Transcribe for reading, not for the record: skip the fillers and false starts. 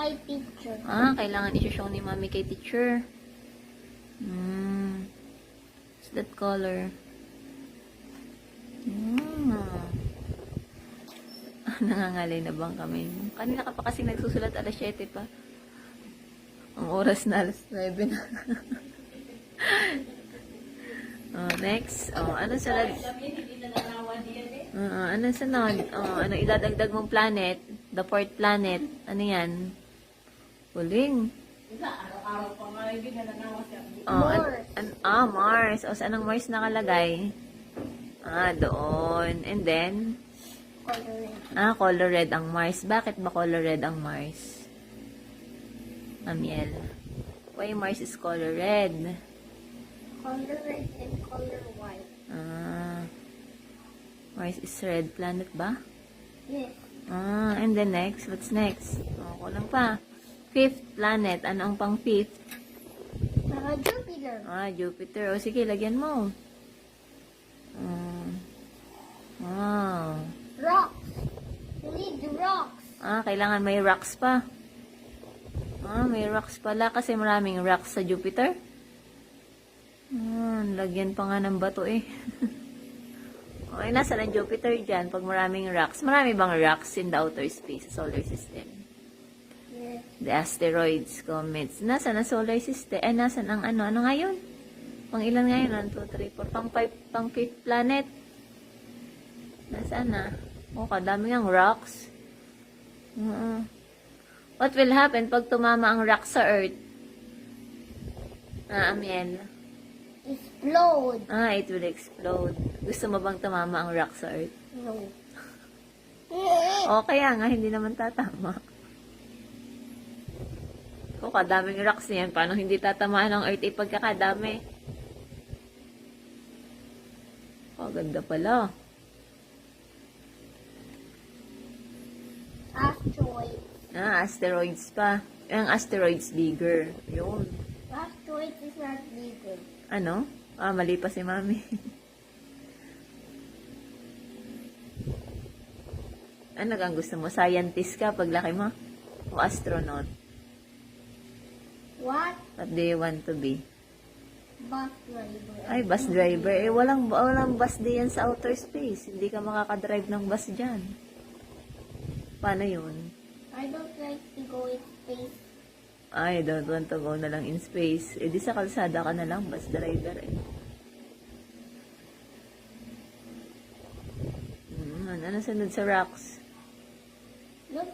my picture. Ah, kailangan i-show ni Mami kay teacher. What's that color? Nangangalay na bang kami? Kanina ka pa kasi nagsusulat alas 7 pa. Ang oras na alas 9 na. Next. Ano sunod? Ano sunod? Ano idadagdag mong planet? The fourth planet. Ano yan? Huling. Araw-araw pa nga yung ginananawa siya. Mars. Saan ang Mars nakalagay? Doon. And then? Color red. Color red ang Mars. Bakit ba color red ang Mars? Amiel. Why Mars is color red? Color red and color white. Mars is red planet ba? Yes. And then next? What's next? Kulang pa. Fifth planet. Ano ang pang fifth? Jupiter. Jupiter. Sige, lagyan mo. Rocks. You need the rocks. Kailangan may rocks pa. May rocks pala kasi maraming rocks sa Jupiter. Lagyan pa nga ng bato eh. Okay, nasa ng Jupiter dyan pag maraming rocks. Marami bang rocks in the outer space sa solar system? Yes. The asteroids, comets. Nasa na solar system? Nasa ang ano? Ano nga yun? Pang ilan nga yun? 1, 2, 3, 4. Pang fifth planet. Nasaan na? Kadami ng rocks. What will happen pag tumama ang rock sa Earth? Amiel. Explode. It will explode. Gusto mo bang tumama ang rock sa Earth? No. Kaya nga, hindi naman tatama. Kadaming rocks niyan. Paano hindi tatamaan ng Earth? Pagkakadami. Ganda pala. Asteroids. Asteroids pa. Ang asteroids bigger. Yun. Asteroids is not bigger. Ano? Mali pa si Mami. Ano kang gusto mo? Scientist ka paglaki mo? O astronaut? What? What do you want to be? Bus driver. Ay, bus driver. Walang bus diyan sa outer space. Hindi ka makakadrive ng bus dyan. Paano yun? I don't like to go in space. I don't want to go na lang in space. Di sa kalsada ka na lang, bus driver eh. Ano sunod sa rocks? Look,